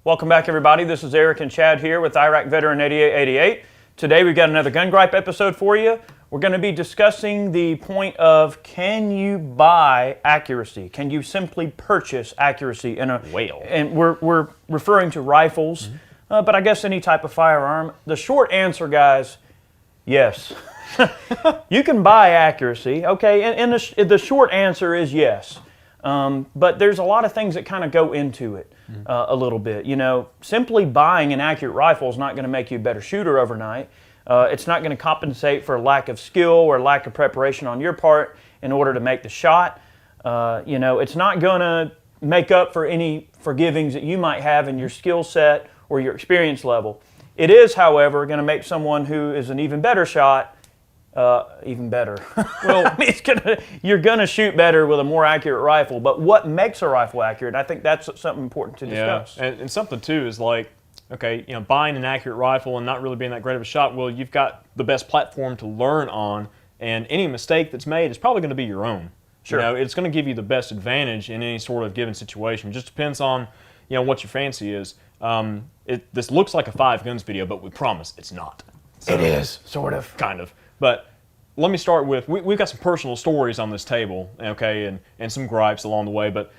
Welcome back, everybody. This is Eric and Chad here with Iraq Veteran 8888. Today we've got another Gun Gripe episode for you. We're going to be discussing the point of, can you buy accuracy? Can you simply purchase accuracy in a whale? And we're referring to rifles, but I guess any type of firearm. The short answer, guys, yes. You can buy accuracy, okay? And the short answer is yes. But there's a lot of things that kind of go into it a little bit. You know, simply buying an accurate rifle is not going to make you a better shooter overnight. It's not going to compensate for lack of skill or lack of preparation on your part in order to make the shot. You know, it's not going to make up for any forgivings that you might have in your skill set or your experience level. It is, however, going to make someone who is an even better shot even better. Well, I mean, you're going to shoot better with a more accurate rifle, but what makes a rifle accurate? I think that's something important to discuss. Yeah, and something too is like, okay, you know, buying an accurate rifle and not really being that great of a shot, well, you've got the best platform to learn on, and any mistake that's made is probably going to be your own. Sure. You know, it's going to give you the best advantage in any sort of given situation. It just depends on, you know, what your fancy is. This looks like a 5 guns video, but we promise it's not. So, it is, sort of. Kind of. But let me start with, we've got some personal stories on this table, okay, and some gripes along the way, but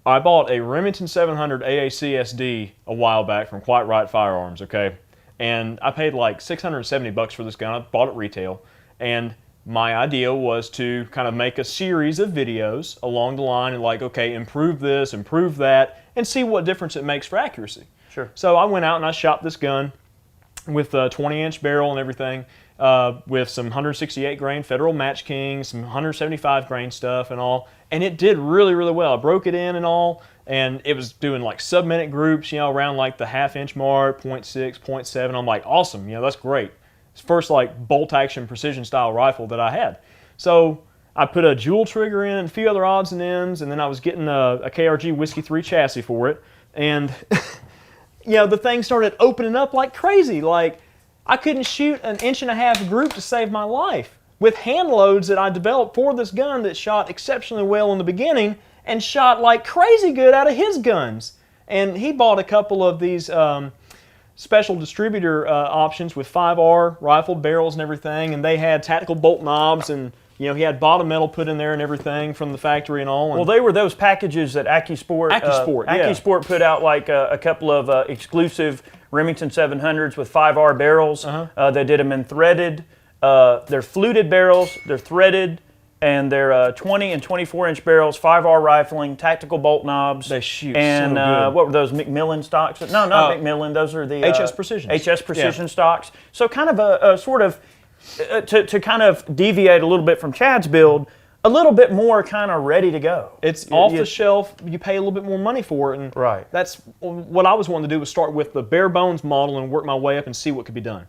I bought a Remington 700 AAC SD a while back from Quite Right Firearms, okay, and I paid like $670 for this gun. I bought it retail, and my idea was to kind of make a series of videos along the line and like, okay, improve this, improve that, and see what difference it makes for accuracy. Sure. So I went out and I shot this gun with a 20-inch barrel and everything, with some 168 grain Federal Match King, some 175 grain stuff and all, and it did really, really well. I broke it in and all, and it was doing like sub-minute groups, you know, around like the half-inch mark, 0.6, 0.7. I'm like, awesome, you know, that's great. It's the first like bolt-action precision-style rifle that I had. So I put a jewel trigger in and a few other odds and ends, and then I was getting a KRG Whiskey 3 chassis for it, and you know, the thing started opening up like crazy. Like, I couldn't shoot an 1.5 inch group to save my life. With hand loads that I developed for this gun that shot exceptionally well in the beginning and shot like crazy good out of his guns. And he bought a couple of these special distributor options with 5R rifled barrels and everything, and they had tactical bolt knobs, and you know, he had bottom metal put in there and everything from the factory and all. And well, they were those packages that AccuSport put out, like a couple of exclusive Remington 700s with 5R barrels. They did them in threaded. They're fluted barrels, they're threaded, and they're 20 and 24-inch barrels, 5R rifling, tactical bolt knobs. They shoot and, so good. what were those, McMillan stocks? No, not McMillan. Those are the HS Precision. HS Precision stocks. So kind of a sort of, to kind of deviate a little bit from Chad's build, a little bit more kind of ready to go. It's off the shelf. You pay a little bit more money for it, and right. That's what I was wanting to do, was start with the bare bones model and work my way up and see what could be done.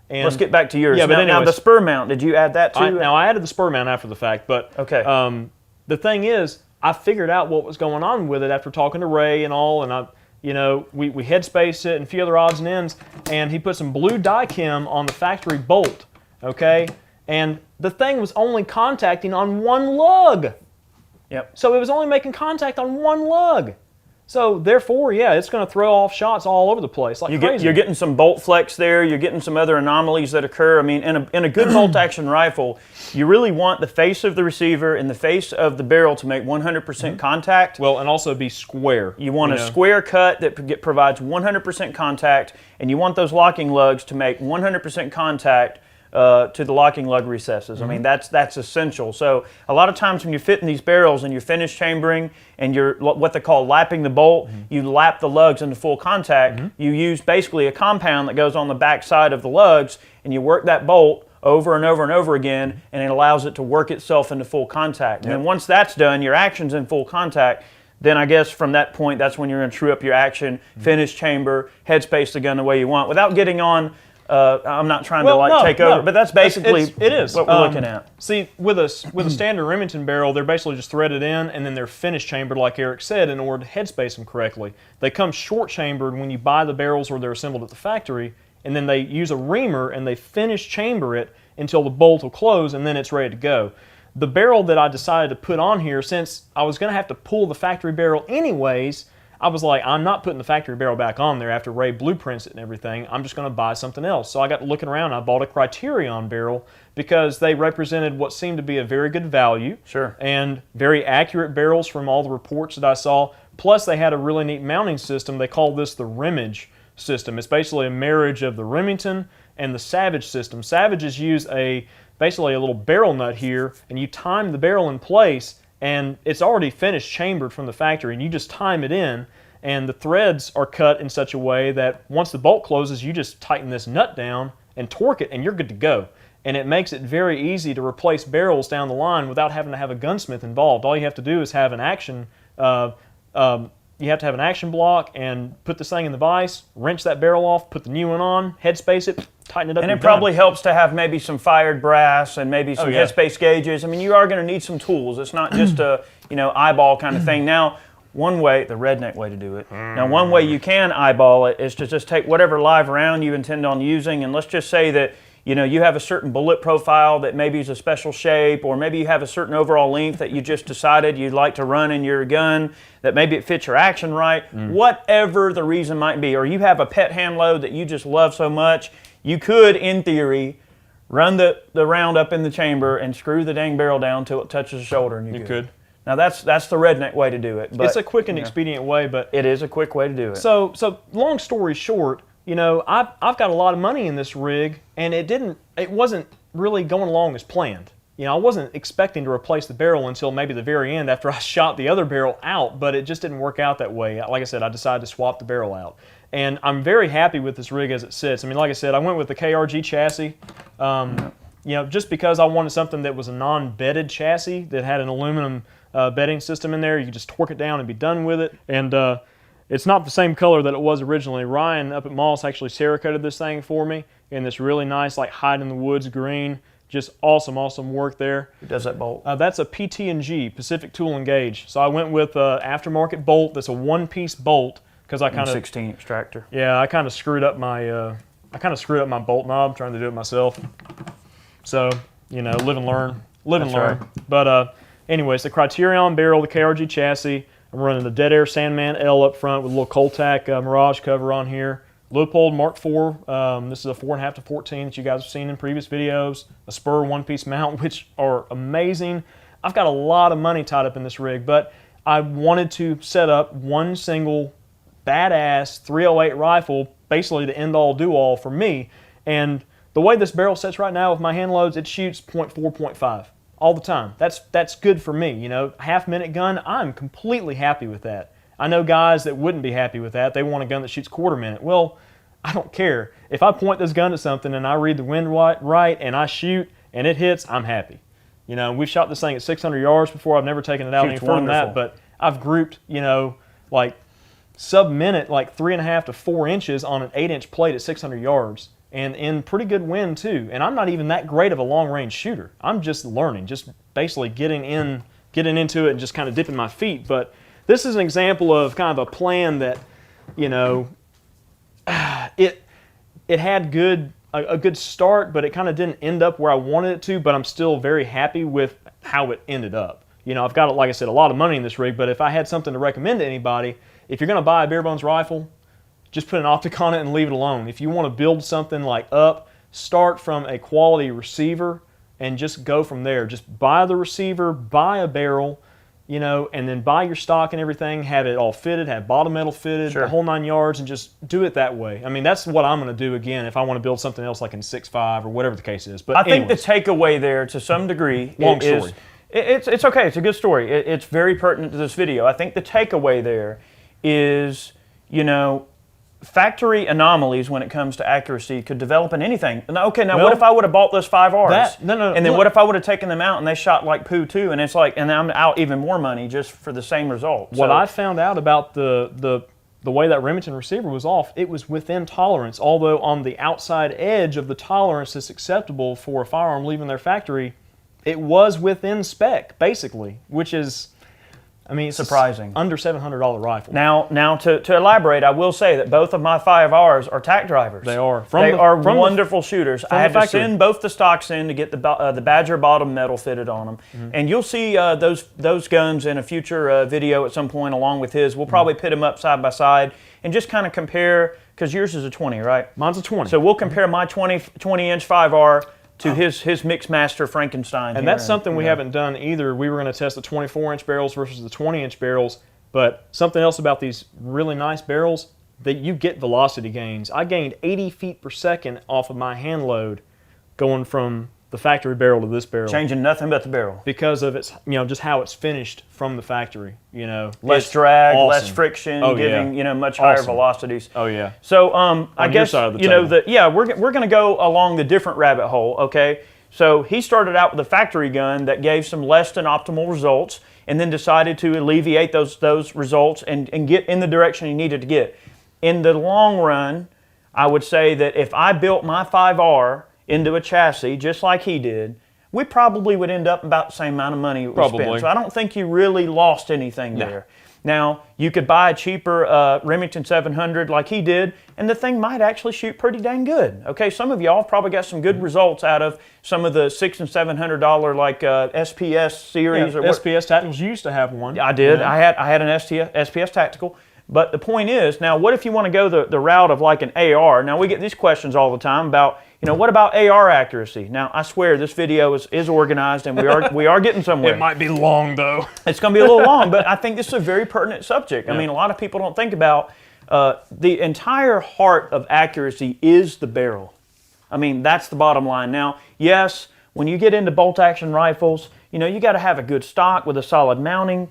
And let's get back to yours. Yeah, but now the spur mount, did you add that too? Now I added the spur mount after the fact, but okay. The thing is, I figured out what was going on with it after talking to Ray and all, and you know, we headspaced it and a few other odds and ends, and he put some blue die chem on the factory bolt, okay? And the thing was only contacting on one lug. Yep. So it was only making contact on one lug. So therefore, yeah, it's going to throw off shots all over the place like crazy. You're getting some bolt flex there. You're getting some other anomalies that occur. I mean, in a good bolt-action rifle, you really want the face of the receiver and the face of the barrel to make 100% contact. Well, and also be square. You want a square cut that provides 100% contact, and you want those locking lugs to make 100% contact to the locking lug recesses. I mean, that's essential. So a lot of times when you're fitting these barrels and you're finish chambering and you're what they call lapping the bolt, you lap the lugs into full contact. You use basically a compound that goes on the back side of the lugs, and you work that bolt over and over and over again, and it allows it to work itself into full contact. And then once that's done, your action's in full contact. Then I guess from that point, that's when you're going to true up your action, finish chamber, headspace the gun the way you want, without getting on. I'm not trying to take over, but that's basically what we're looking at. See, with a standard Remington barrel, they're basically just threaded in, and then they're finish chambered, like Eric said, in order to headspace them correctly. They come short chambered when you buy the barrels or they're assembled at the factory, and then they use a reamer and they finish chamber it until the bolt will close, and then it's ready to go. The barrel that I decided to put on here, since I was going to have to pull the factory barrel anyways, I was like, I'm not putting the factory barrel back on there after Ray blueprints it and everything. I'm just going to buy something else. So I got looking around. I bought a Criterion barrel because they represented what seemed to be a very good value. Sure. And very accurate barrels from all the reports that I saw. Plus, they had a really neat mounting system. They call this the Remage system. It's basically a marriage of the Remington and the Savage system. Savages use basically a little barrel nut here, and you time the barrel in place, and it's already finished chambered from the factory, and you just time it in, and the threads are cut in such a way that once the bolt closes, you just tighten this nut down and torque it, and you're good to go. And it makes it very easy to replace barrels down the line without having to have a gunsmith involved. All you have to do is have an action you have to have an action block and put this thing in the vise, wrench that barrel off, put the new one on, headspace it, tighten it up. And it probably helps to have maybe some fired brass and maybe some headspace gauges. I mean, you are going to need some tools. It's not just a eyeball kind of thing. Now, one way, the redneck way to do it. Now, one way you can eyeball it is to just take whatever live round you intend on using, and let's just say that you have a certain bullet profile that maybe is a special shape, or maybe you have a certain overall length that you just decided you'd like to run in your gun, that maybe it fits your action right, whatever the reason might be. Or you have a pet hand load that you just love so much, you could, in theory, run the round up in the chamber and screw the dang barrel down until it touches the shoulder, and you could. Now that's the redneck way to do it. But, it's a quick and expedient way, but it is a quick way to do it. So long story short, I've got a lot of money in this rig, and it wasn't really going along as planned. I wasn't expecting to replace the barrel until maybe the very end after I shot the other barrel out, but it just didn't work out that way. Like I said, I decided to swap the barrel out. And I'm very happy with this rig as it sits. I mean, like I said, I went with the KRG chassis, just because I wanted something that was a non-bedded chassis that had an aluminum bedding system in there. You could just torque it down and be done with it. And it's not the same color that it was originally. Ryan up at Moss actually Cerakoted this thing for me in this really nice, like hide in the woods green. Just awesome work there. Who does that bolt? That's a PT&G, Pacific Tool and Gauge. So I went with aftermarket bolt. That's a one-piece bolt because I kind of 16 extractor. Yeah, I kind of screwed up my my bolt knob trying to do it myself. So live and learn. Right. But anyways, the Criterion barrel, the KRG chassis. I'm running the Dead Air Sandman L up front with a little Coltac Mirage cover on here. Leupold Mark IV. This is a 4.5 to 14 that you guys have seen in previous videos. A Spur one-piece mount, which are amazing. I've got a lot of money tied up in this rig, but I wanted to set up one single badass 308 rifle, basically the end-all, do-all for me. And the way this barrel sits right now with my hand loads, it shoots .4, .5 all the time. That's good for me. Half-minute gun, I'm completely happy with that. I know guys that wouldn't be happy with that. They want a gun that shoots quarter-minute. Well, I don't care. If I point this gun at something and I read the wind right and I shoot and it hits, I'm happy. We've shot this thing at 600 yards before. I've never taken it out any further than that, but I've grouped, like sub-minute, like 3.5 to 4 inches on an 8-inch plate at 600 yards. And in pretty good wind too. And I'm not even that great of a long-range shooter. I'm just learning, just basically getting into it and just kind of dipping my feet. But this is an example of kind of a plan that, it had a good start, but it kind of didn't end up where I wanted it to. But I'm still very happy with how it ended up. I've got, like I said, a lot of money in this rig. But if I had something to recommend to anybody, if you're going to buy a bare bones rifle, just put an optic on it and leave it alone. If you want to build something like up, start from a quality receiver and just go from there. Just buy the receiver, buy a barrel, and then buy your stock and everything, have it all fitted, have bottom metal fitted, the whole 9 yards, and just do it that way. I mean, that's what I'm going to do again if I want to build something else like in 6.5 or whatever the case is. But I think the takeaway there, to some degree, long story. It's okay. It's a good story. It's very pertinent to this video. I think the takeaway there is, factory anomalies when it comes to accuracy could develop in anything. Okay, now what if I would have bought those 5Rs? And then what if I would have taken them out and they shot like poo too, and it's like, and I'm out even more money just for the same result. What I found out about the way that Remington receiver was off, it was within tolerance, although on the outside edge of the tolerance that's acceptable for a firearm leaving their factory, it was within spec, basically, which is I mean, it's surprising. Under $700 rifle. Now to elaborate, I will say that both of my 5Rs are tack drivers. They are. They are wonderful shooters. I had to send both the stocks in to get the Badger bottom metal fitted on them. And you'll see those guns in a future video at some point along with his. We'll probably pit them up side by side and just kind of compare, because yours is a 20, right? Mine's a 20. So we'll compare my 20-inch 5R to his Mixmaster Frankenstein. And that's something we haven't done either. We were going to test the 24-inch barrels versus the 20-inch barrels, but something else about these really nice barrels, that you get velocity gains. I gained 80 feet per second off of my hand load going from the factory barrel to this barrel. Changing nothing but the barrel. Because of its, just how it's finished from the factory, Less drag, awesome. less friction, giving, much higher velocities. Oh, yeah. So, I guess, side of the table. we're going to go along the different rabbit hole, okay? So he started out with a factory gun that gave some less than optimal results, and then decided to alleviate those results and get in the direction he needed to get. In the long run, I would say that if I built my 5R into a chassis just like he did, we probably would end up about the same amount of money we spent. So I don't think you really lost anything there. Now, you could buy a cheaper Remington 700 like he did, and the thing might actually shoot pretty dang good. Okay, some of y'all probably got some good results out of some of the $600 and $700 like SPS series. Yeah, SPS Tacticals used to have one. I did. I had an SPS Tactical. But the point is, now what if you want to go the route of like an AR? Now we get these questions all the time about, what about AR accuracy? Now I swear this video is organized and we are getting somewhere. It might be long though. It's going to be a little long, but I think this is a very pertinent subject. I mean, a lot of people don't think about the entire heart of accuracy is the barrel. I mean, that's the bottom line. Now, yes, when you get into bolt action rifles, you got to have a good stock with a solid mounting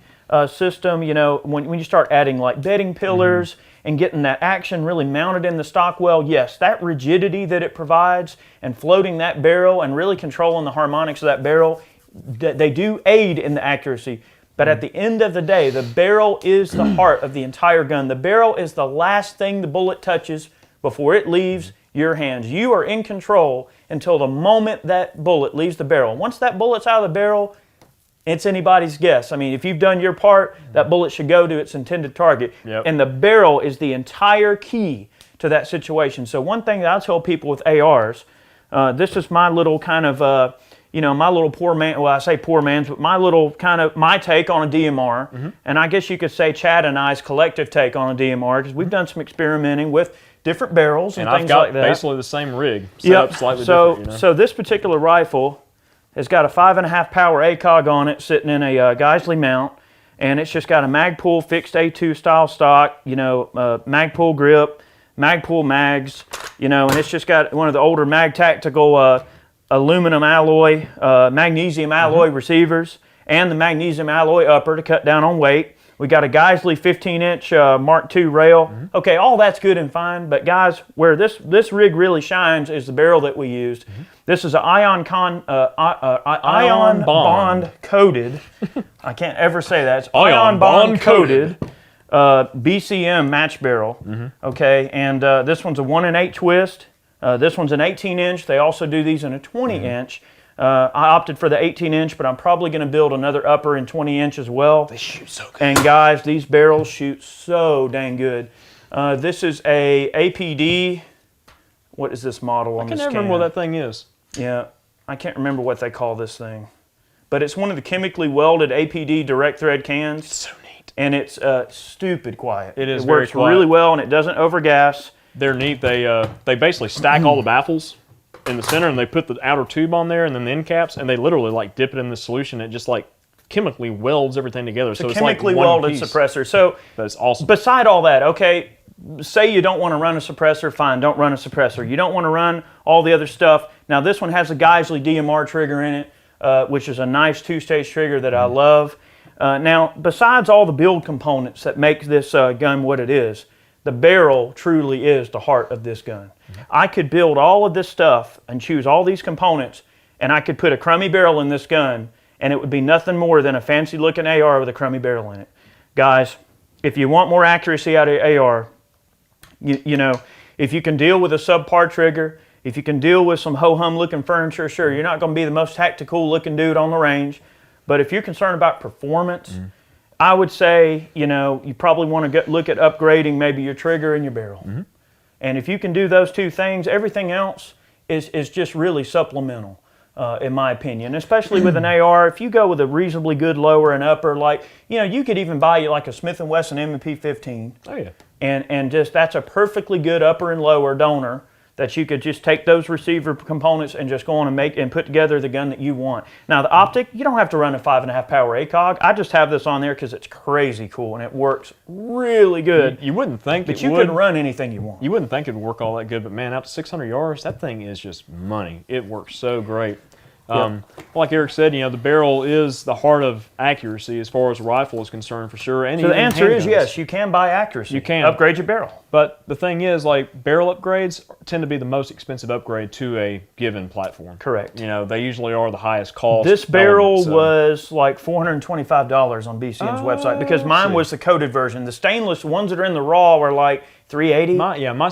system. When you start adding like bedding pillars and getting that action really mounted in the stock well, yes, that rigidity that it provides and floating that barrel and really controlling the harmonics of that barrel, they do aid in the accuracy. But at the end of the day, the barrel is the heart of the entire gun. The barrel is the last thing the bullet touches before it leaves your hands. You are in control until the moment that bullet leaves the barrel. Once that bullet's out of the barrel, it's anybody's guess. I mean, if you've done your part, that bullet should go to its intended target. And the barrel is the entire key to that situation. So one thing that I tell people with ARs, this is my little kind of, my little poor man, well, I say poor man's, but my little kind of, my take on a DMR. And I guess you could say Chad and I's collective take on a DMR, because we've done some experimenting with different barrels and things like that. And I've got basically the same rig, set up slightly different. So this particular rifle has got a 5.5 power ACOG on it sitting in a Geisley mount, and it's just got a Magpul fixed A2 style stock, Magpul grip, Magpul mags, and it's just got one of the older Mag Tactical aluminum alloy, magnesium alloy receivers, and the magnesium alloy upper to cut down on weight. We got a Geisley 15-inch Mark II rail. Okay, all that's good and fine, but guys, where this rig really shines is the barrel that we used. This is an ion bond coated. I can't ever say that. It's ion bond coated BCM match barrel. Okay, and this one's a 1-in-8 twist. This one's an 18-inch. They also do these in a 20-inch. I opted for the 18-inch, but I'm probably going to build another upper in 20-inch as well. They shoot so good. And guys, these barrels shoot so dang good. This is a APD. What is this model on this can? I can't remember what that thing is. Yeah, I can't remember what they call this thing. But it's one of the chemically welded APD direct thread cans. It's so neat. And it's stupid quiet. It is It very works quiet. really well, and it doesn't overgas. They're neat. They basically stack all the baffles in the center, and they put the outer tube on there and then the end caps, and they literally like dip it in the solution. It just like chemically welds everything together. So it's chemically like one welded piece. suppressor. So that's awesome. Beside all that, okay, say you don't want to run a suppressor, fine, don't run a suppressor. You don't want to run all the other stuff. Now this one has a Geisley DMR trigger in it, which is a nice 2-stage trigger that I love. Now, besides all the build components that make this gun what it is, the barrel truly is the heart of this gun. I could build all of this stuff and choose all these components, and I could put a crummy barrel in this gun, and it would be nothing more than a fancy looking AR with a crummy barrel in it. Guys, if you want more accuracy out of AR, if you can deal with a subpar trigger, if you can deal with some ho-hum looking furniture, sure, you're not going to be the most tactical looking dude on the range, but if you're concerned about performance, I would say, you know, you probably want to look at upgrading maybe your trigger and your barrel. And if you can do those two things, everything else is just really supplemental, in my opinion. Especially with an AR, if you go with a reasonably good lower and upper, like, you know, you could even buy you like a Smith & Wesson M&P 15. Oh, yeah. And just that's a perfectly good upper and lower donor that you could just take those receiver components and just go on and make and put together the gun that you want. Now the optic, you don't have to run a 5.5 power ACOG. I just have this on there because it's crazy cool and it works really good. You wouldn't think but you can run anything you want. You wouldn't think it'd work all that good, but man, out to 600 yards, that thing is just money. It works so great. Like Eric said, you know, the barrel is the heart of accuracy as far as a rifle is concerned, for sure. And so the answer is yes, you can buy accuracy. You can upgrade your barrel. But the thing is, like, barrel upgrades tend to be the most expensive upgrade to a given platform. Correct. You know, they usually are the highest cost. This barrel was like $425 on BCN's website because mine was the coated version. The stainless ones that are in the raw were like $380. My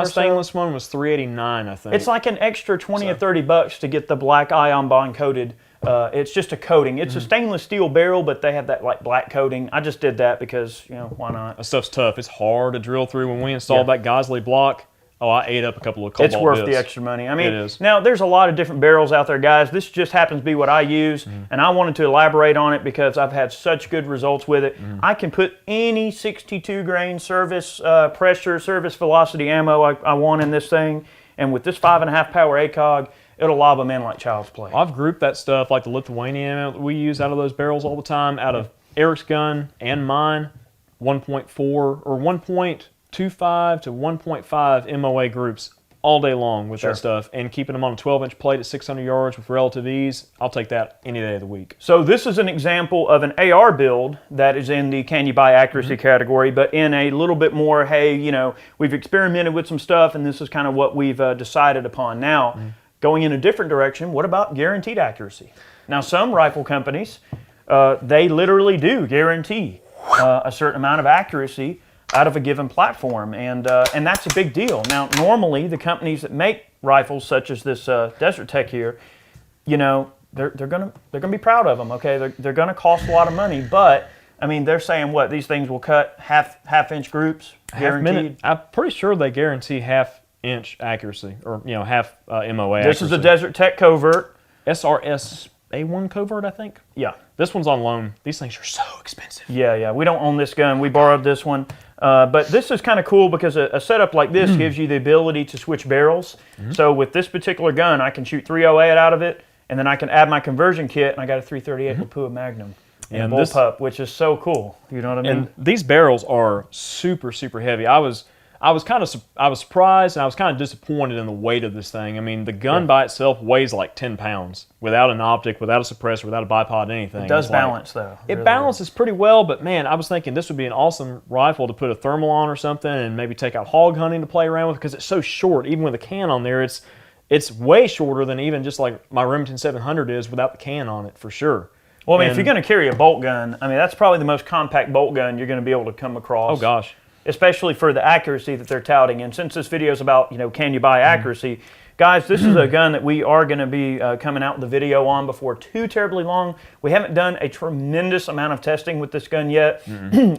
stainless one was $389, I think. It's like an extra 20 or 30 bucks to get the black ion bond coated. It's just a coating. It's a stainless steel barrel, but they have that like black coating. I just did that because, you know, why not? That stuff's tough. It's hard to drill through. When we installed that Gosley block, I ate up a couple of cobalt It's worth bits. the extra money. I mean, it is. Now there's a lot of different barrels out there, guys. This just happens to be what I use, and I wanted to elaborate on it because I've had such good results with it. I can put any 62 grain service pressure, service velocity ammo I want in this thing, and with this 5.5 power ACOG, it'll lob them in like child's play. I've grouped that stuff, like the Lithuanian ammo that we use out of those barrels all the time, out of Eric's gun and mine, 1.4 or 1.25 to 1.5 MOA groups all day long with that stuff, and keeping them on a 12-inch plate at 600 yards with relative ease. I'll take that any day of the week. So this is an example of an AR build that is in the can you buy accuracy category, but in a little bit more, hey, you know, we've experimented with some stuff and this is kind of what we've decided upon. Now, going in a different direction, what about guaranteed accuracy? Now, some rifle companies, they literally do guarantee a certain amount of accuracy out of a given platform, and that's a big deal. Now, normally the companies that make rifles, such as this Desert Tech here, you know, they're gonna be proud of them. Okay, they're gonna cost a lot of money, but I mean, they're saying what these things will cut half-inch groups guaranteed. I'm pretty sure they guarantee half-inch accuracy, or you know, half MOA. This is a Desert Tech covert, SRS A1 covert, I think. Yeah. This one's on loan. These things are so expensive. Yeah. We don't own this gun. We borrowed this one. But this is kind of cool because a setup like this gives you the ability to switch barrels. So with this particular gun, I can shoot 308 out of it, and then I can add my conversion kit, and I got a 338 Lapua Magnum and bullpup, which is so cool. You know what I mean? And these barrels are super, super heavy. I was surprised, and I was kind of disappointed in the weight of this thing. I mean, the gun by itself weighs like 10 pounds without an optic, without a suppressor, without a bipod, anything. It does balance, though. It balances pretty well, but man, I was thinking this would be an awesome rifle to put a thermal on or something and maybe take out hog hunting to play around with, because it's so short. Even with a can on there, it's way shorter than even just like my Remington 700 is without the can on it, for sure. Well, I mean, if you're going to carry a bolt gun, I mean, that's probably the most compact bolt gun you're going to be able to come across. Oh, gosh. Especially for the accuracy that they're touting. And since this video is about, you know, can you buy accuracy, guys, this is a gun that we are going to be coming out with a video on before too terribly long. We haven't done a tremendous amount of testing with this gun yet.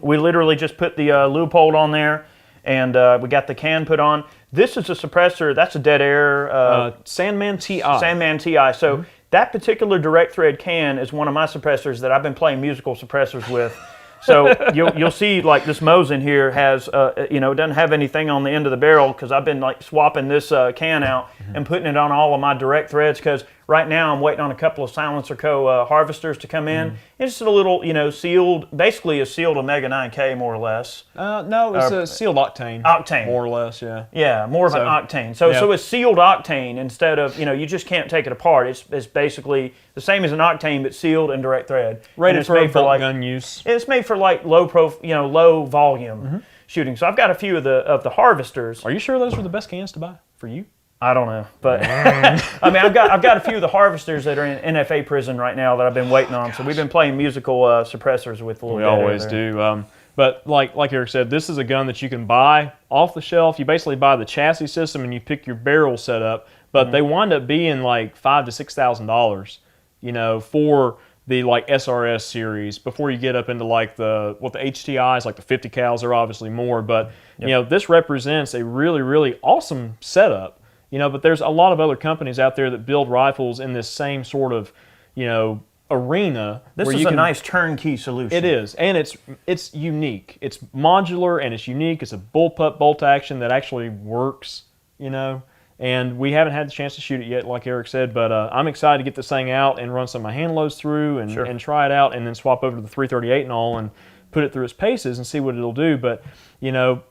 We literally just put the Leupold on there, and we got the can put on. This is a suppressor. That's a dead air. Sandman TI. Sandman TI. So that particular direct thread can is one of my suppressors that I've been playing musical suppressors with. So you'll see, like, this Mosin here has, you know, it doesn't have anything on the end of the barrel because I've been like swapping this can out and putting it on all of my direct threads, because right now I'm waiting on a couple of Silencer Co. harvesters to come in. It's just a little, you know, sealed, basically a sealed Omega 9K more or less. No, it's a sealed octane. Octane. More or less, yeah. Yeah, more of an octane. So it's sealed octane instead of, you know, you just can't take it apart. It's basically the same as an octane, but sealed and direct thread. Rated for bolt gun use. It's made for like low volume shooting. So I've got a few of the harvesters. Are you sure those were the best cans to buy for you? I don't know, but I mean, I've got a few of the harvesters that are in NFA prison right now that I've been waiting on. So we've been playing musical suppressors with a little. We always do. But like Eric said, this is a gun that you can buy off the shelf. You basically buy the chassis system and you pick your barrel set up. But they wind up being like $5,000 to $6,000, you know, for the like SRS series before you get up into like the HTIs, like the 50 cals are obviously more, but you know, this represents a really, really awesome setup. You know, but there's a lot of other companies out there that build rifles in this same sort of, you know, arena. This is a nice turnkey solution. It is, and it's unique. It's modular and it's unique. It's a bullpup bolt action that actually works, you know. And we haven't had the chance to shoot it yet, like Eric said, but I'm excited to get this thing out and run some of my hand loads through and try it out, and then swap over to the 338 and all and put it through its paces and see what it'll do. But, you know,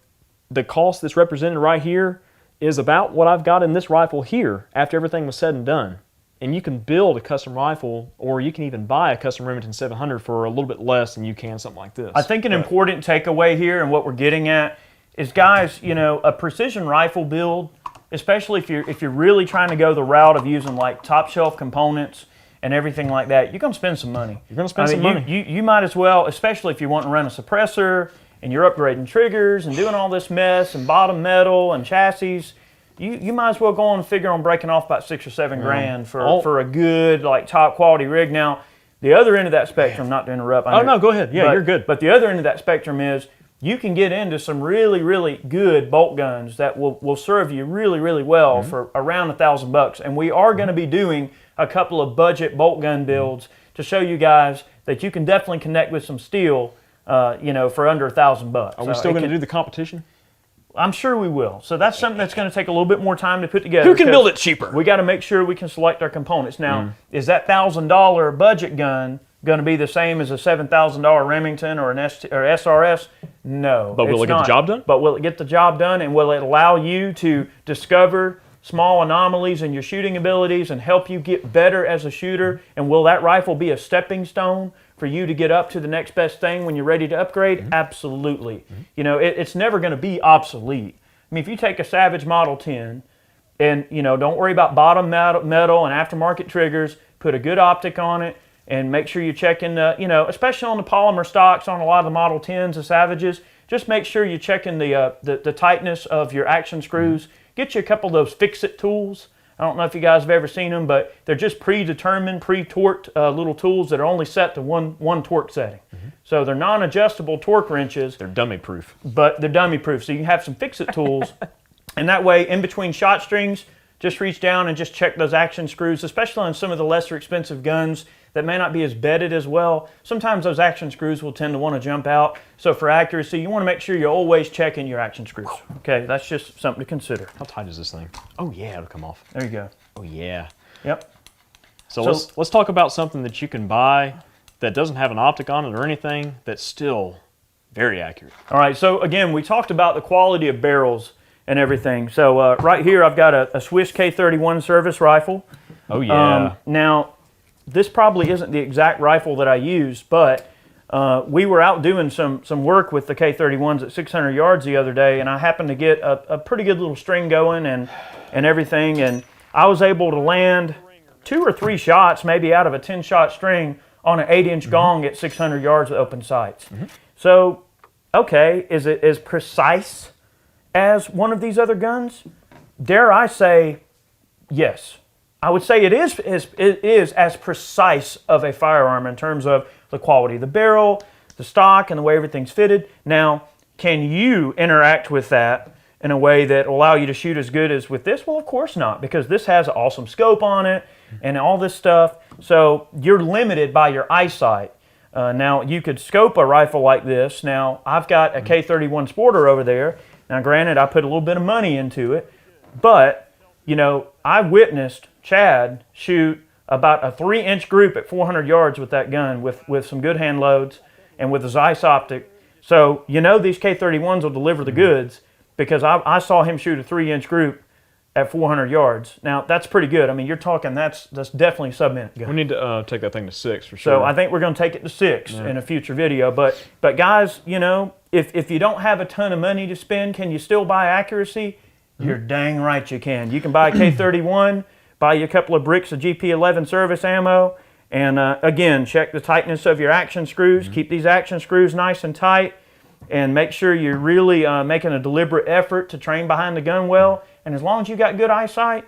the cost that's represented right here is about what I've got in this rifle here after everything was said and done. And you can build a custom rifle, or you can even buy a custom Remington 700 for a little bit less than you can something like this. I think an important takeaway here and what we're getting at is, guys, you know, a precision rifle build, especially if you're really trying to go the route of using like top shelf components and everything like that, you're going to spend some money. You're going to spend some money. You might as well, especially if you want to run a suppressor and you're upgrading triggers and doing all this mess and bottom metal and chassis, you might as well go on and figure on breaking off about $6 or $7 grand for a good, like, top quality rig. Now, the other end of that spectrum, not to interrupt. No, go ahead. Yeah, you're good. But the other end of that spectrum is you can get into some really, really good bolt guns that will serve you really, really well for around $1,000. And we are going to be doing a couple of budget bolt gun builds to show you guys that you can definitely connect with some steel, you know, for under $1,000. Are we still going to do the competition? I'm sure we will. So that's something that's going to take a little bit more time to put together. Who can build it cheaper? We got to make sure we can select our components. Now, is that $1,000 budget gun going to be the same as a $7,000 Remington or an SRS? No. But will it get the job done? But will it get the job done, and will it allow you to discover small anomalies in your shooting abilities and help you get better as a shooter? And will that rifle be a stepping stone for you to get up to the next best thing when you're ready to upgrade? Absolutely. You know, it's never going to be obsolete. I mean, if you take a Savage Model 10 and, you know, don't worry about bottom metal and aftermarket triggers, put a good optic on it, and make sure you're checking, you know, especially on the polymer stocks on a lot of the Model 10s and Savages, just make sure you're checking the tightness of your action screws. Get you a couple of those fix-it tools. I don't know if you guys have ever seen them, but they're just predetermined, pre-torqued little tools that are only set to one torque setting. So they're non-adjustable torque wrenches. They're dummy-proof. But they're dummy-proof, so you can have some fix-it tools. And that way, in between shot strings, just reach down and just check those action screws, especially on some of the lesser expensive guns that may not be as bedded as well. Sometimes those action screws will tend to want to jump out. So for accuracy, you want to make sure you're always checking your action screws. Okay, that's just something to consider. How tight is this thing? Oh yeah, it'll come off. There you go. Oh yeah. Yep. So let's talk about something that you can buy that doesn't have an optic on it or anything that's still very accurate. All right, so again, we talked about the quality of barrels and everything. So right here I've got a Swiss K31 service rifle. Oh yeah. Now, this probably isn't the exact rifle that I used, but we were out doing some work with the K31s at 600 yards the other day, and I happened to get a pretty good little string going and everything, and I was able to land 2 or 3 shots, maybe out of a 10-shot string, on an 8-inch gong at 600 yards with open sights. So, okay, is it as precise as one of these other guns? Dare I say, yes. I would say it is as precise of a firearm in terms of the quality of the barrel, the stock, and the way everything's fitted. Now, can you interact with that in a way that will allow you to shoot as good as with this? Well, of course not, because this has an awesome scope on it and all this stuff. So you're limited by your eyesight. Now, you could scope a rifle like this. Now, I've got a K31 Sporter over there. Now, granted, I put a little bit of money into it, but, you know, I witnessed Chad shoot about a 3-inch group at 400 yards with that gun with some good hand loads and with a Zeiss optic. So, you know, these K31s will deliver the goods, because I saw him shoot a 3-inch group at 400 yards. Now, that's pretty good. I mean, you're talking that's definitely a sub-minute gun. We need to take that thing to 6 for sure. So I think we're going to take it to 6 in a future video. But guys, you know, if you don't have a ton of money to spend, can you still buy accuracy? You're dang right you can. You can buy a K31, buy you a couple of bricks of GP11 service ammo, and again, check the tightness of your action screws. Keep these action screws nice and tight, and make sure you're really making a deliberate effort to train behind the gun well. And as long as you got good eyesight,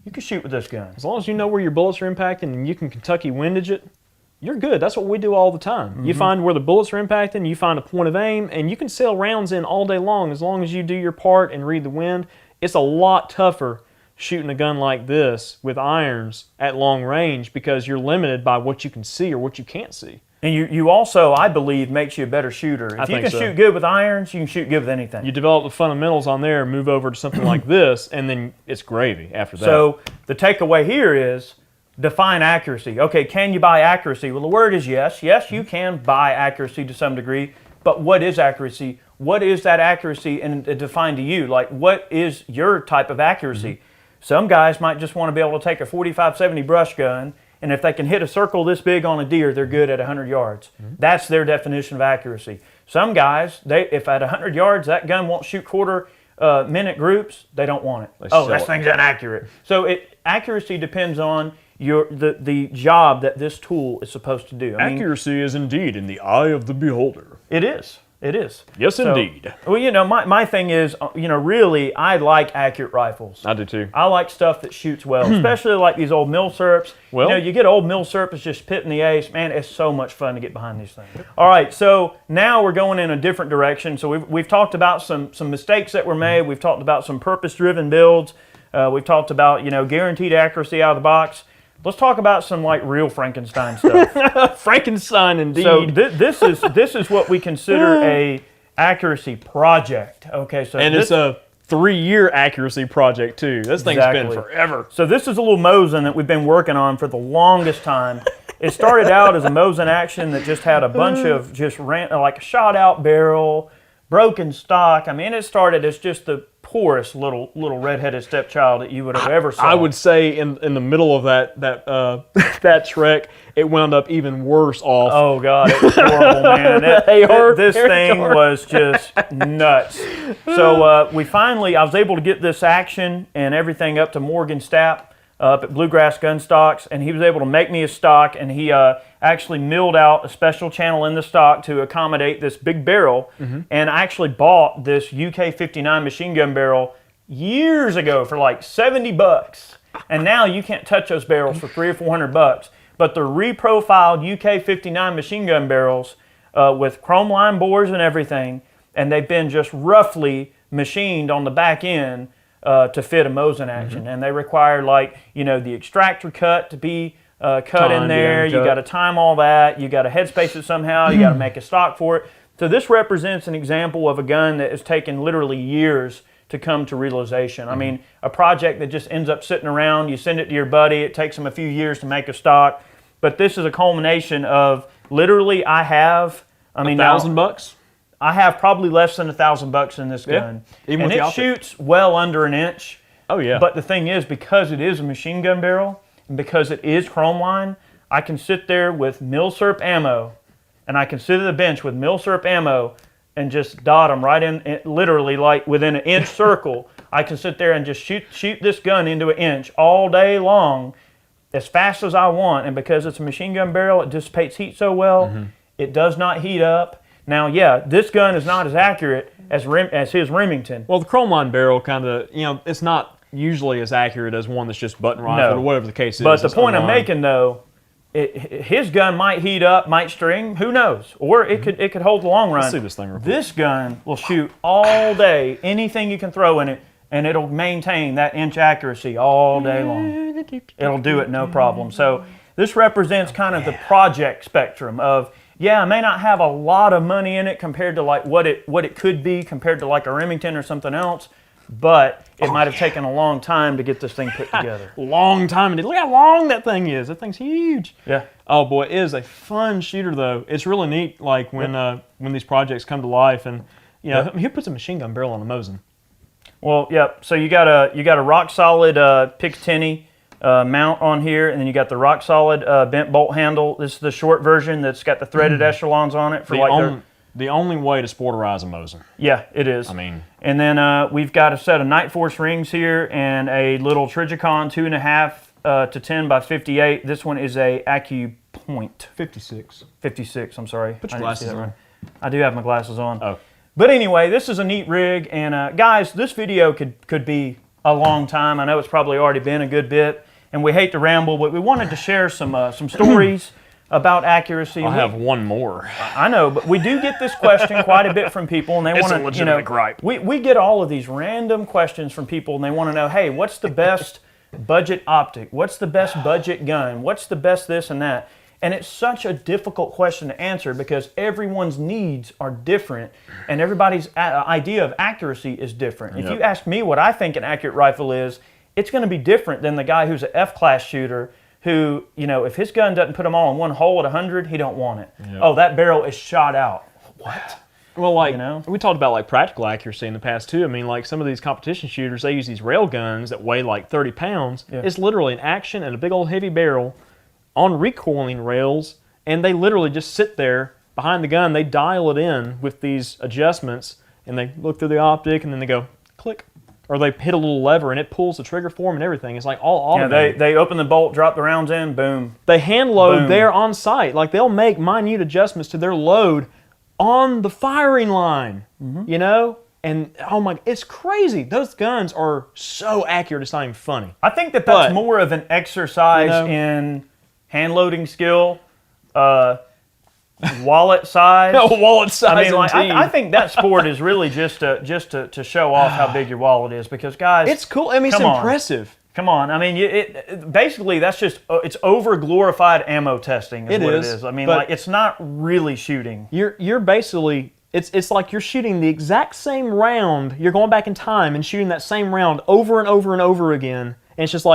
you can shoot with this gun. As long as you know where your bullets are impacting and you can Kentucky windage it, you're good. That's what we do all the time. You find where the bullets are impacting, you find a point of aim, and you can sail rounds in all day long as you do your part and read the wind. It's a lot tougher shooting a gun like this with irons at long range because you're limited by what you can see or what you can't see. And you also, I believe, makes you a better shooter. If you can shoot good with irons, you can shoot good with anything. You develop the fundamentals on there, move over to something like this, and then it's gravy after that. So the takeaway here is define accuracy. Okay, can you buy accuracy? Well, the word is yes. Yes, you can buy accuracy to some degree, but what is accuracy? What is that accuracy and defined to you? Like, what is your type of accuracy? Some guys might just want to be able to take a 45-70 brush gun, and if they can hit a circle this big on a deer, they're good at 100 yards. That's their definition of accuracy. Some guys, if at 100 yards that gun won't shoot quarter-minute groups, they don't want it. This thing's inaccurate. So accuracy depends on the job that this tool is supposed to do. Accuracy is indeed in the eye of the beholder. It is. It is. Yes, indeed. Well, my thing is, really, I like accurate rifles. I do too. I like stuff that shoots well, especially like these old milsurps. Well, you get old milsurp, it's just pitting the ace. Man, it's so much fun to get behind these things. All right, so now we're going in a different direction. So we've talked about some mistakes that were made. We've talked about some purpose-driven builds. We've talked about, guaranteed accuracy out of the box. Let's talk about some real Frankenstein stuff. Frankenstein, indeed. So this is what we consider a accuracy project. Okay, so it's a 3-year accuracy project too. This thing's been forever. So this is a little Mosin that we've been working on for the longest time. It started out as a Mosin action that just had a bunch of like a shot out barrel, broken stock. it started as just the poorest little redheaded stepchild that you would have ever saw. I would say in the middle of that trek, it wound up even worse off. Oh God, it was horrible, man. This thing was just nuts. So I was able to get this action and everything up to Morgan Stapp up at Bluegrass Gun Stocks, and he was able to make me a stock, and he actually milled out a special channel in the stock to accommodate this big barrel. And I actually bought this UK-59 machine gun barrel years ago for like $70, and now you can't touch those barrels for $300 or $400. But the reprofiled UK-59 machine gun barrels with chrome line bores and everything, and they've been just roughly machined on the back end to fit a Mosin action, and they require the extractor cut to be cut in there. You got to time all that. You got to headspace it somehow. You got to make a stock for it. So this represents an example of a gun that has taken literally years to come to realization. A project that just ends up sitting around. You send it to your buddy. It takes them a few years to make a stock, but this is a culmination of literally I have. $1,000. I have probably less than $1,000 in this gun. Even and with it shoots well under an inch. Oh yeah. But the thing is, because it is a machine gun barrel, and because it is chrome line, I can sit there with milsurp ammo, and I can sit at the bench with milsurp ammo and just dot them right in literally like within an inch circle. I can sit there and just shoot this gun into an inch all day long as fast as I want. And because it's a machine gun barrel, it dissipates heat so well, it does not heat up. Now, this gun is not as accurate as his Remington. Well, the chrome line barrel kind of, it's not usually as accurate as one that's just button rifle or whatever the case is. But the point I'm making, though, his gun might heat up, might string, who knows? Or it could hold the long run. Let's see this thing real quick. This gun will shoot all day, anything you can throw in it, and it'll maintain that inch accuracy all day long. It'll do it no problem. So this represents kind of the project spectrum of, I may not have a lot of money in it compared to what it could be compared to like a Remington or something else, but it might have taken a long time to get this thing put together. Long time. Look how long that thing is. That thing's huge. Yeah. Oh boy, it is a fun shooter though. It's really neat when these projects come to life, and who puts a machine gun barrel on a Mosin? Well, so you got a rock solid Picatinny mount on here, and then you got the rock solid bent bolt handle. This is the short version that's got the threaded echelons on it for the only way to sporterize a Mosin. Yeah, it is. And then we've got a set of Night Force rings here and a little Trijicon 2.5 to 10 by 58. This one is a AccuPoint 56. 56. I'm sorry. Put your glasses on. I do have my glasses on. Oh. But anyway, this is a neat rig, and guys, this video could be a long time. I know it's probably already been a good bit, and we hate to ramble, but we wanted to share some stories, about accuracy. I have one more. I know, but we do get this question quite a bit from people, and they It's want a to, legitimate gripe. We get all of these random questions from people, and they want to know, hey, what's the best budget optic? What's the best budget gun? What's the best this and that? And it's such a difficult question to answer because everyone's needs are different, and everybody's idea of accuracy is different. If you ask me what I think an accurate rifle is, it's going to be different than the guy who's an F-class shooter who, if his gun doesn't put them all in one hole at 100, he don't want it. Yep. Oh, that barrel is shot out. What? Well, we talked about practical accuracy in the past too. I mean, some of these competition shooters, they use these rail guns that weigh 30 pounds. Yeah. It's literally an action and a big old heavy barrel on recoiling rails, and they literally just sit there behind the gun. They dial it in with these adjustments, and they look through the optic, and then they go click. Or they hit a little lever and it pulls the trigger for them and everything. It's all automated. Yeah, they open the bolt, drop the rounds in, boom. They hand load there on site. They'll make minute adjustments to their load on the firing line, And oh my, it's crazy. Those guns are so accurate, it's not even funny. I think that's more of an exercise in hand loading skill, wallet size. Wallet size. I think that sport is really just to show off how big your wallet is, because guys, it's cool. It's impressive. Come on. Basically that's just it's over glorified ammo testing. It is. It's not really shooting. You're basically it's like you're shooting the exact same round. You're going back in time and shooting that same round over and over and over again. And it's just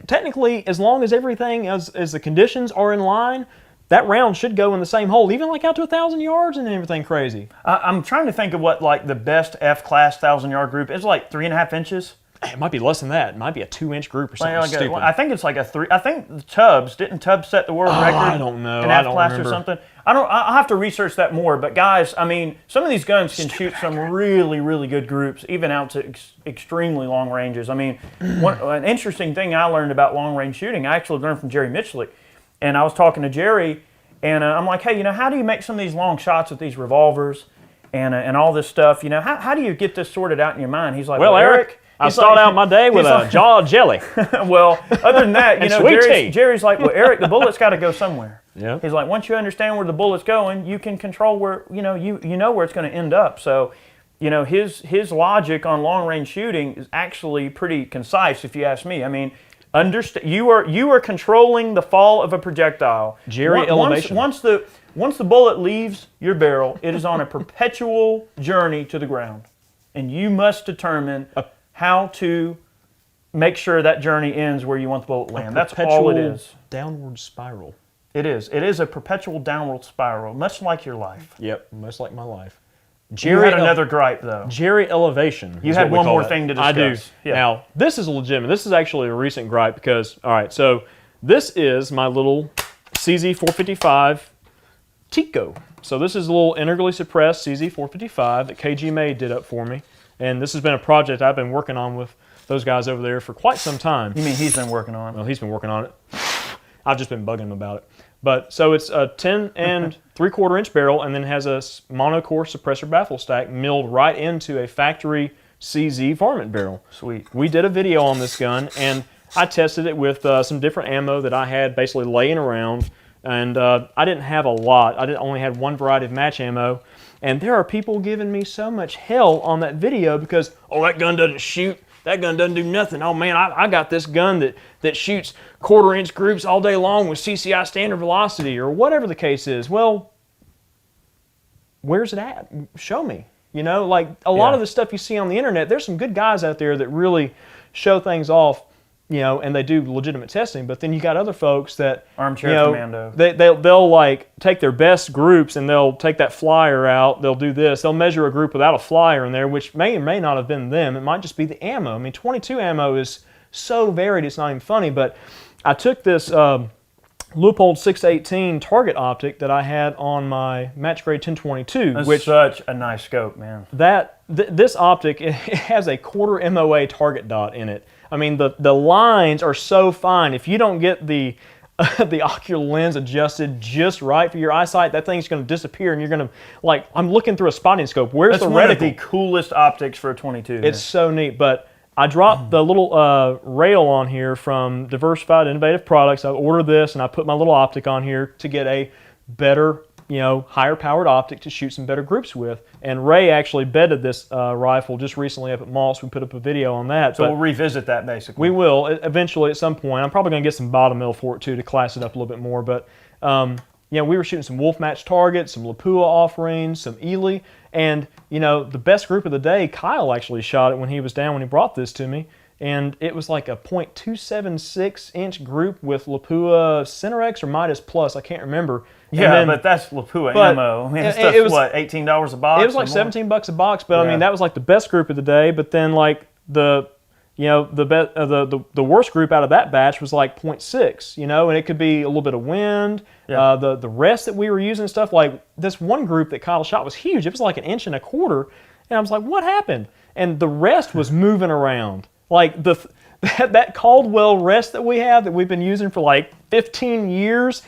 technically, as long as everything as the conditions are in line, that round should go in the same hole, even out to 1,000 yards and everything crazy. I'm trying to think of what the best F-class 1,000-yard group is. 3.5 inches. It might be less than that. It might be a 2-inch group or something stupid. I think it's a 3. I think Tubbs didn't Tubbs set the world record? I don't know. In F-class or something. I'll have to research that more. But guys, some of these guns can shoot some really, really good groups, even out to extremely long ranges. An interesting thing I learned about long range shooting, I actually learned from Jerry Mitchlick. And I was talking to Jerry, and I'm like, hey, how do you make some of these long shots with these revolvers and all this stuff? How do you get this sorted out in your mind? He's like, well, Eric, I start out my day with a jar of jelly. Well, other than that, Jerry's like, well, Eric, the bullet's got to go somewhere. Yeah. He's like, once you understand where the bullet's going, you can control where, you know where it's going to end up. So, his logic on long range shooting is actually pretty concise, if you ask me. You are controlling the fall of a projectile. Elevation. Once the bullet leaves your barrel, it is on a perpetual journey to the ground, and you must determine how to make sure that journey ends where you want the bullet to land. That's all it is. Downward spiral. It is. It is a perpetual downward spiral, much like your life. Yep, much like my life. You had another gripe, though. Jerry elevation. You had one more thing to discuss. I do. Yeah. Now, this is legitimate. This is actually a recent gripe because, all right, so this is my little CZ455 Tico. So this is a little integrally suppressed CZ455 that KG May did up for me. And this has been a project I've been working on with those guys over there for quite some time. You mean he's been working on it? Well, he's been working on it. I've just been bugging him about it. But so it's a 10 and 3/4 inch barrel, and then has a monocore suppressor baffle stack milled right into a factory CZ varmint barrel. Sweet. We did a video on this gun, and I tested it with some different ammo that I had basically laying around, and I didn't have a lot. I only had one variety of match ammo, and there are people giving me so much hell on that video because, oh, that gun doesn't shoot. That gun doesn't do nothing. Oh man, I got this gun that shoots 1/4 inch groups all day long with CCI standard velocity or whatever the case is. Well, where's it at? Show me. A lot of the stuff you see on the internet, there's some good guys out there that really show things off, and they do legitimate testing. But then you got other folks that armchair commando. They'll take their best groups and they'll take that flyer out. They'll do this. They'll measure a group without a flyer in there, which may or may not have been them. It might just be the ammo. 22 ammo is so varied, it's not even funny. But I took this Leupold 618 target optic that I had on my match grade 1022. That's such a nice scope, man. This optic, it has a 1/4 MOA target dot in it. The lines are so fine. If you don't get the ocular lens adjusted just right for your eyesight, that thing's going to disappear, and you're going to I'm looking through a spotting scope. Where's the reticle? That's one of the coolest optics for a 22. It's so neat, but I dropped the little rail on here from Diversified Innovative Products. I ordered this, and I put my little optic on here to get a better, higher powered optic to shoot some better groups with. And Ray actually bedded this rifle just recently up at Moss. We put up a video on that. So we'll revisit that basically. We will eventually at some point. I'm probably going to get some bottom mill for it too to class it up a little bit more. But we were shooting some Wolf Match targets, some Lapua offerings, some Ely, and the best group of the day, Kyle actually shot it when he was down when he brought this to me, and it was like a .276 inch group with Lapua Center X or Midas Plus, I can't remember. Yeah, but that's Lapua ammo. I mean, it was what, $18 a box? It was like $17 a box, but I mean that was like the best group of the day. But then like the worst group out of that batch was like .6, and it could be a little bit of wind. Yeah. The rest that we were using and stuff, like this one group that Kyle shot was huge. It was like 1.25 inches, and I was like, what happened? And the rest was moving around. Like that Caldwell rest that we have that we've been using for like 15 years.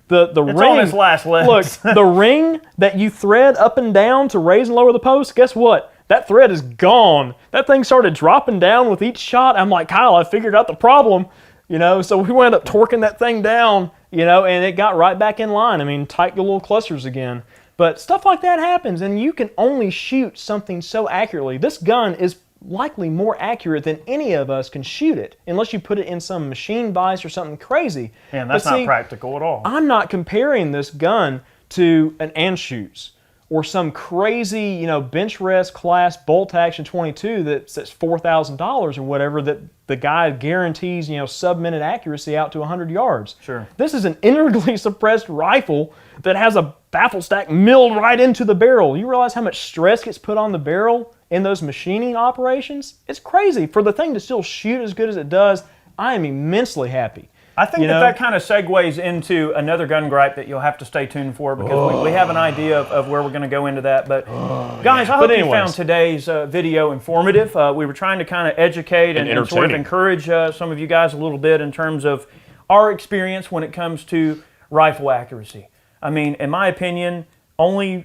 The it's ring on its last legs. Look, the ring that you thread up and down to raise and lower the post, guess what? That thread is gone. That thing started dropping down with each shot. I'm like, Kyle, I figured out the problem, so we wound up torquing that thing down, and it got right back in line. I mean, tight little clusters again. But stuff like that happens, and you can only shoot something so accurately. This gun is likely more accurate than any of us can shoot it, unless you put it in some machine vise or something crazy. And that's not practical at all. I'm not comparing this gun to an Anschutz or some crazy, bench rest class bolt action 22 that's $4,000 or whatever that the guy guarantees, sub-minute accuracy out to 100 yards. Sure. This is an integrally suppressed rifle that has a baffle stack milled right into the barrel. You realize how much stress gets put on the barrel in those machining operations? It's crazy. For the thing to still shoot as good as it does, I am immensely happy. I think that kind of segues into another gun gripe that you'll have to stay tuned for, because we have an idea of where we're going to go into that. But guys, I hope you found today's video informative. We were trying to kind of educate and sort of encourage some of you guys a little bit in terms of our experience when it comes to rifle accuracy. I mean, in my opinion, only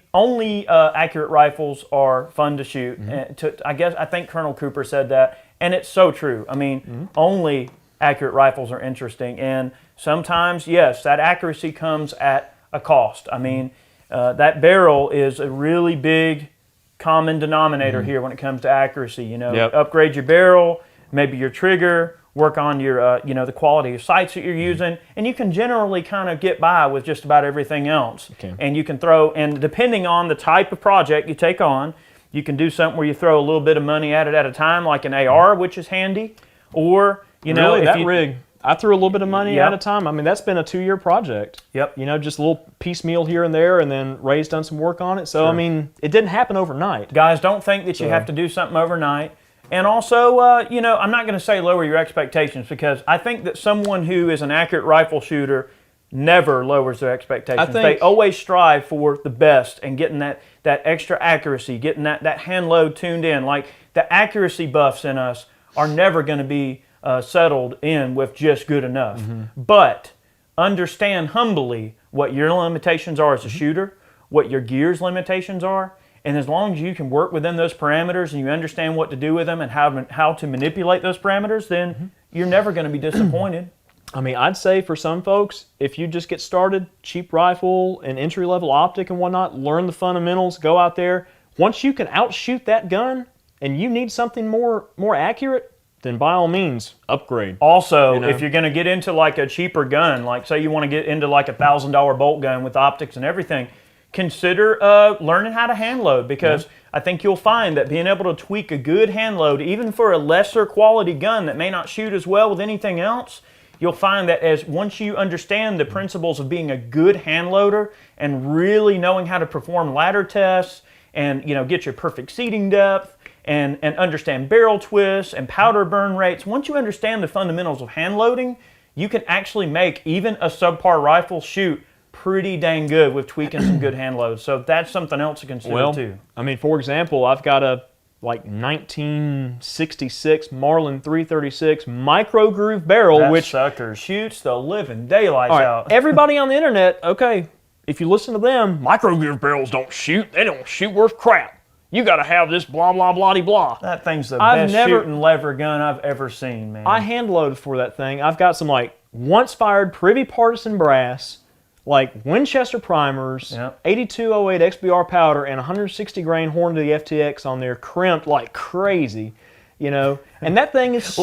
accurate rifles are fun to shoot. And I think Colonel Cooper said that, and it's so true. I mean, only accurate rifles are interesting, and sometimes, yes, that accuracy comes at a cost. I mean, that barrel is a really big common denominator here when it comes to accuracy. Upgrade your barrel, maybe your trigger, work on your, the quality of sights that you're using, and you can generally kind of get by with just about everything else. Okay. And you can and depending on the type of project you take on, you can do something where you throw a little bit of money at it at a time, like an AR, which is handy, or rig, I threw a little bit of money at a time. I mean, that's been a 2-year project. Yep. Just a little piecemeal here and there, and then Ray's done some work on it. So, I mean, it didn't happen overnight. Guys, don't think that you have to do something overnight. And also, I'm not going to say lower your expectations, because I think that someone who is an accurate rifle shooter never lowers their expectations. They always strive for the best and getting that extra accuracy, getting that hand load tuned in. Like, the accuracy buffs in us are never going to be settled in with just good enough. But understand humbly what your limitations are as a shooter, what your gear's limitations are, and as long as you can work within those parameters and you understand what to do with them and how to manipulate those parameters, then you're never going to be disappointed. I mean, I'd say for some folks, if you just get started, cheap rifle and entry-level optic and whatnot, learn the fundamentals, go out there. Once you can outshoot that gun and you need something more accurate, then by all means, upgrade. Also, if you're going to get into like a cheaper gun, like say you want to get into like a $1,000 bolt gun with optics and everything, consider learning how to hand load, because I think you'll find that being able to tweak a good hand load, even for a lesser quality gun that may not shoot as well with anything else, you'll find that once you understand the principles of being a good hand loader and really knowing how to perform ladder tests and get your perfect seating depth, and understand barrel twists and powder burn rates, once you understand the fundamentals of hand loading, you can actually make even a subpar rifle shoot pretty dang good with tweaking some good hand loads. So that's something else to consider too. I mean, for example, I've got a 1966 Marlin 336 micro groove barrel, which sucker shoots the living daylights out. Everybody on the internet, okay, if you listen to them, micro groove barrels don't shoot. They don't shoot worth crap. you got to have this blah, blah, blah, blah. That thing's the I've best shooting lever gun I've ever seen, man. I hand loaded for that thing. I've got some like once fired Privy Partisan brass, like Winchester primers, Yep. 8208 XBR powder, and 160 grain horn to the FTX on there, crimped like crazy, you know. And that thing is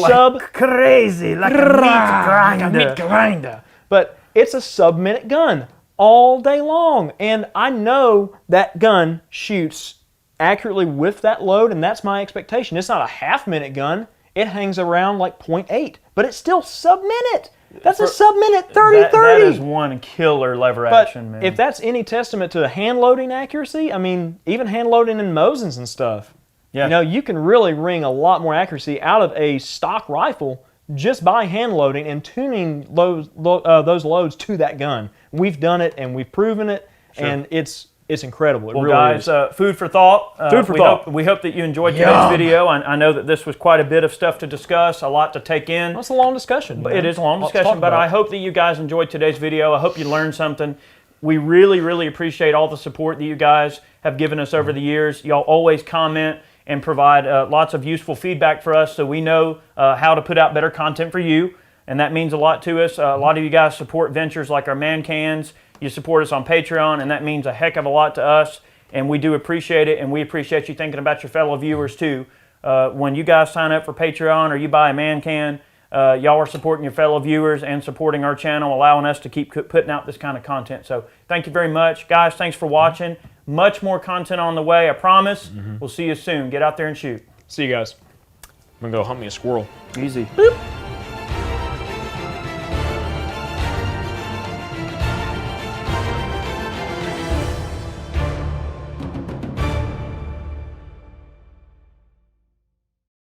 crazy, like a meat grinder. But it's a sub-minute gun all day long, and I know that gun shoots accurately with that load, and that's my expectation. It's not a half-minute gun. It hangs around like 0.8, but it's still sub-minute. That's a sub-minute 30-30. That is one killer lever action, man. If that's any testament to hand-loading accuracy, I mean, even hand-loading in Mosins and stuff, Yeah. you know, you can really wring a lot more accuracy out of a stock rifle just by hand-loading and tuning those loads to that gun. We've done it, and we've proven it, and it's incredible. It Well, really guys, is. food for thought. Food for thought. We hope that you enjoyed today's video. I know that this was quite a bit of stuff to discuss, a lot to take in. That's a long discussion. It is a long Lots to discussion, talk but about. I hope that you guys enjoyed today's video. I hope you learned something. We really, really appreciate all the support that you guys have given us over the years. Y'all always comment and provide lots of useful feedback for us so we know how to put out better content for you. And that means a lot to us. A lot of you guys support ventures like our Man Cans. You support us on Patreon, and that means a heck of a lot to us. And we do appreciate it, and we appreciate you thinking about your fellow viewers too. When you guys sign up for Patreon or you buy a Man Can, y'all are supporting your fellow viewers and supporting our channel, allowing us to keep putting out this kind of content. So thank you very much. Guys, thanks for watching. Much more content on the way, I promise. We'll see you soon. Get out there and shoot. See you guys. I'm going to go hunt me a squirrel. Easy. Boop.